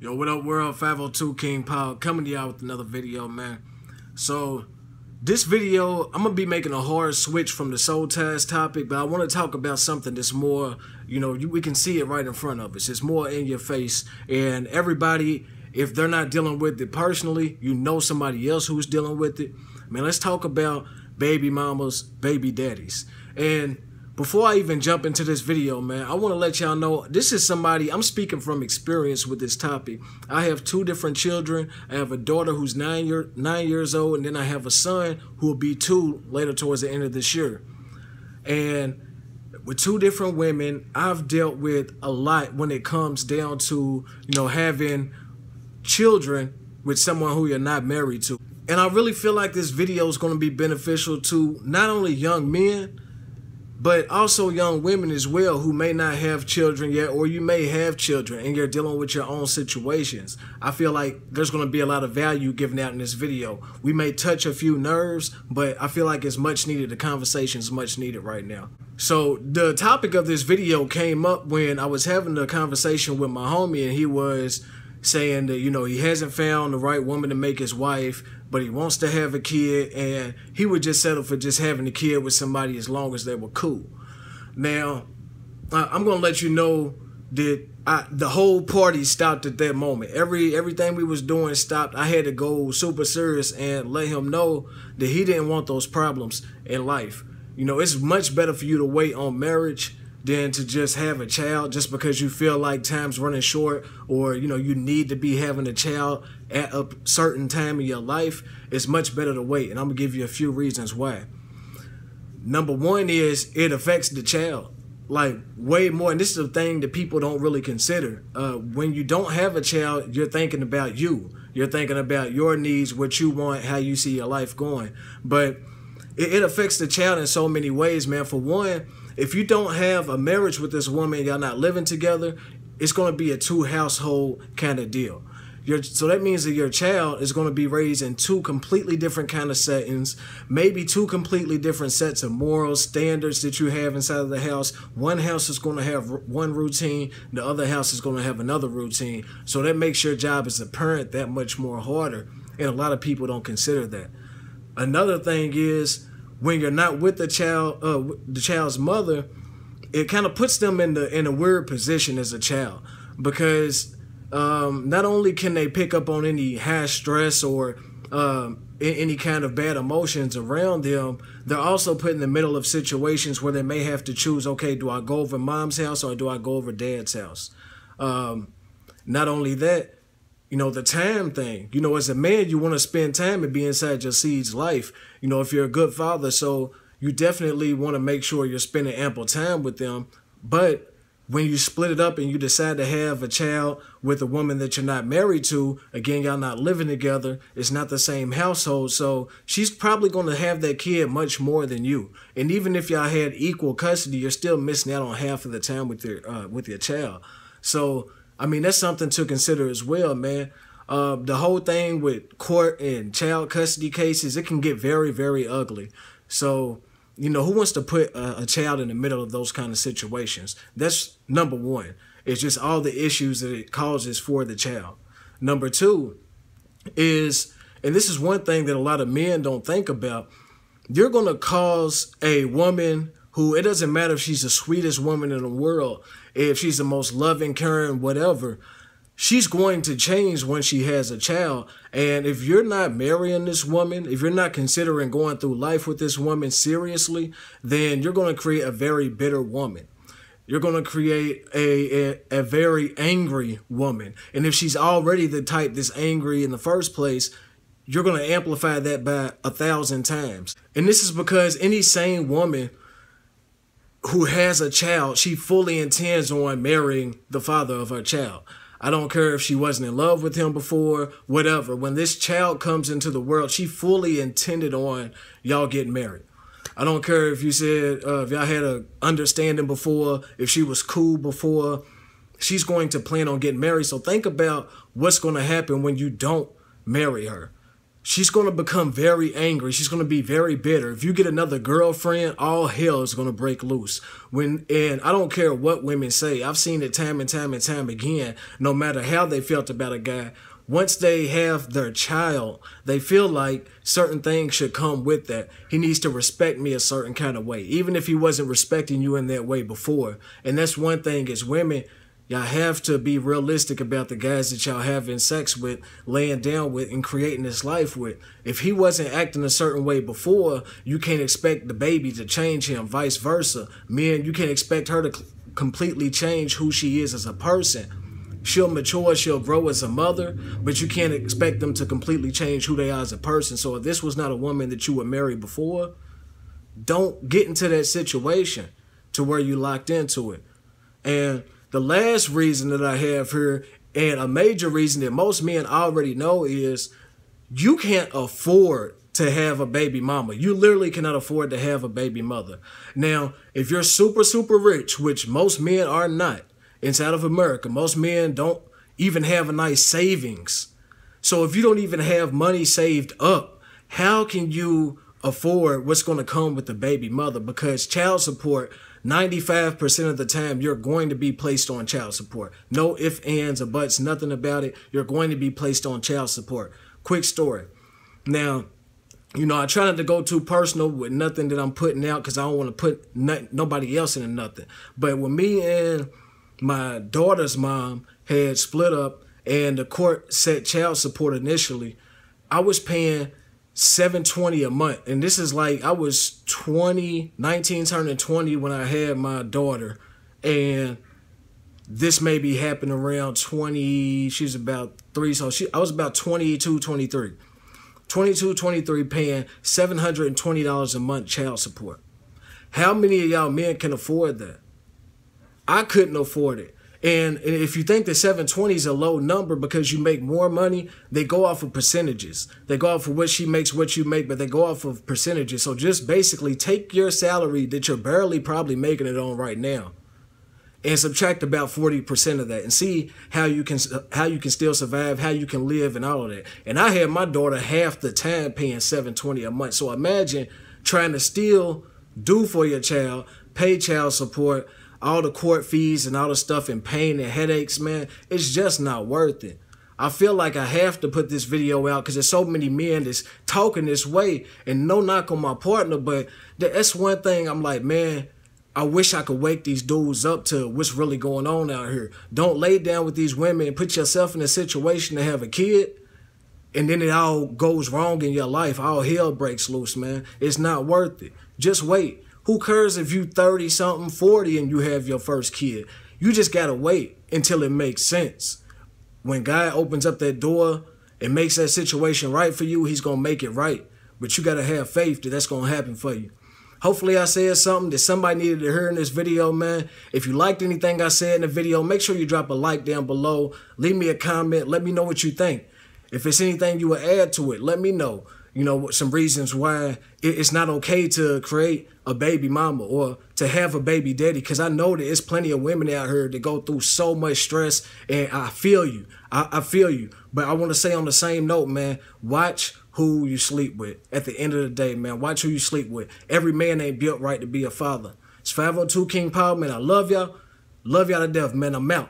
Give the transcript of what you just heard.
Yo, what up, world? 502 King Paul coming to y'all with another video, man. So, this video, I'm going to be making a hard switch from the soul ties topic, but I want to talk about something that's more, we can see it right in front of us. It's more in your face, and everybody, if they're not dealing with it personally, you know somebody else who's dealing with it. Man, let's talk about baby mamas, baby daddies. And before I even jump into this video, man, I want to let y'all know this is somebody, I'm speaking from experience with this topic. I have two different children. I have a daughter who's 9 years old, and then I have a son who will be 2 later towards the end of this year. And with 2 different women, I've dealt with a lot when it comes down to, having children with someone who you're not married to. And I really feel like this video is going to be beneficial to not only young men, but also young women as well who may not have children yet, or you may have children and you're dealing with your own situations. I feel like there's going to be a lot of value given out in this video. We may touch a few nerves, but I feel like it's much needed. The conversation is much needed right now. So the topic of this video came up when I was having a conversation with my homie, and he was saying that, he hasn't found the right woman to make his wife, but he wants to have a kid, and he would just settle for just having a kid with somebody as long as they were cool. Now, I'm going to let you know that the whole party stopped at that moment. Everything we was doing stopped. I had to go super serious and let him know that he didn't want those problems in life. It's much better for you to wait on marriage than to just have a child just because you feel like time's running short, or you need to be having a child at a certain time in your life. It's much better to wait, and I'm gonna give you a few reasons why. Number one is it affects the child like way more, and this is a thing that people don't really consider. When you don't have a child, you're thinking about you. You're thinking about your needs, what you want, how you see your life going. But it affects the child in so many ways, man. For one, if you don't have a marriage with this woman, y'all not living together, it's going to be a 2-household kind of deal. So that means that your child is going to be raised in 2 completely different kind of settings, maybe 2 completely different sets of morals, standards that you have inside of the house. One house is going to have one routine, the other house is going to have another routine. So that makes your job as a parent that much more harder, and a lot of people don't consider that. Another thing is, when you're not with the child's mother, it kind of puts them in a weird position as a child, because not only can they pick up on any high stress or any kind of bad emotions around them, they're also put in the middle of situations where they may have to choose, okay, do I go over mom's house or do I go over dad's house? Not only that, the time thing, as a man, you want to spend time and be inside your seed's life, if you're a good father. So you definitely want to make sure you're spending ample time with them. But when you split it up and you decide to have a child with a woman that you're not married to, again, y'all not living together, it's not the same household. So she's probably going to have that kid much more than you. And even if y'all had equal custody, you're still missing out on half of the time with your child. So I mean, that's something to consider as well, man. The whole thing with court and child custody cases, it can get very, very ugly. So, who wants to put a child in the middle of those kind of situations? That's number one. It's just all the issues that it causes for the child. Number two is, and this is one thing that a lot of men don't think about, you're going to cause a woman who, it doesn't matter if she's the sweetest woman in the world, if she's the most loving, caring, whatever, she's going to change when she has a child. And if you're not marrying this woman, if you're not considering going through life with this woman seriously, then you're going to create a very bitter woman. You're going to create a very angry woman. And if she's already the type that's angry in the first place, you're going to amplify that by 1,000 times. And this is because any sane woman who has a child, she fully intends on marrying the father of her child. I don't care if she wasn't in love with him before, whatever. When this child comes into the world, she fully intended on y'all getting married. I don't care if you said, if y'all had an understanding before, if she was cool before, she's going to plan on getting married. So think about what's going to happen when you don't marry her. she's going to become very angry. She's going to be very bitter. If you get another girlfriend, all hell is going to break loose. And I don't care what women say. I've seen it time and time and time again. No matter how they felt about a guy, once they have their child, they feel like certain things should come with that. He needs to respect me a certain kind of way, even if he wasn't respecting you in that way before. And that's one thing as women, y'all have to be realistic about the guys that y'all having sex with, laying down with, and creating this life with. If he wasn't acting a certain way before, you can't expect the baby to change him, vice versa. Men, you can't expect her to completely change who she is as a person. She'll mature, she'll grow as a mother, but you can't expect them to completely change who they are as a person. So if this was not a woman that you would marry before, don't get into that situation to where you locked into it. And the last reason that I have here, and a major reason that most men already know, is you can't afford to have a baby mama. You literally cannot afford to have a baby mother. Now, if you're super, super rich, which most men are not, inside of America, most men don't even have a nice savings. So if you don't even have money saved up, how can you afford what's going to come with the baby mother? Because child support, 95% of the time, you're going to be placed on child support. No ifs, ands, or buts, nothing about it. You're going to be placed on child support. Quick story. Now, you know, I try not to go too personal with nothing that I'm putting out because I don't want to put nobody else into nothing. But when me and my daughter's mom had split up and the court set child support initially, I was paying $720 a month. And this is like, I was 19 turning 20 when I had my daughter. And this maybe happened around 20, she's about 3. So I was about 22, 23. 22, 23 paying $720 a month child support. How many of y'all men can afford that? I couldn't afford it. And if you think that 720 is a low number because you make more money, they go off of percentages. They go off of what she makes, what you make, but they go off of percentages. So just basically take your salary that you're barely probably making it on right now and subtract about 40% of that and see how you can still survive, how you can live and all of that. And I had my daughter half the time paying $720 a month. So imagine trying to still do for your child, pay child support, all the court fees and all the stuff and pain and headaches, man. It's just not worth it. I feel like I have to put this video out because there's so many men that's talking this way, and no knock on my partner, but that's one thing I'm like, man, I wish I could wake these dudes up to what's really going on out here. Don't lay down with these women and put yourself in a situation to have a kid, and then it all goes wrong in your life. All hell breaks loose, man. It's not worth it. Just wait. Who cares if you 30-something, 40, and you have your first kid? You just got to wait until it makes sense. When God opens up that door and makes that situation right for you, he's going to make it right. But you got to have faith that that's going to happen for you. Hopefully I said something that somebody needed to hear in this video, man. If you liked anything I said in the video, make sure you drop a like down below. Leave me a comment. Let me know what you think. If it's anything you would add to it, let me know. You know, some reasons why it's not okay to create a baby mama or to have a baby daddy. Because I know that there's plenty of women out here that go through so much stress. And I feel you. I feel you. But I want to say on the same note, man, watch who you sleep with. At the end of the day, man, watch who you sleep with. Every man ain't built right to be a father. It's 502 King Power, man. I love y'all. Love y'all to death, man. I'm out.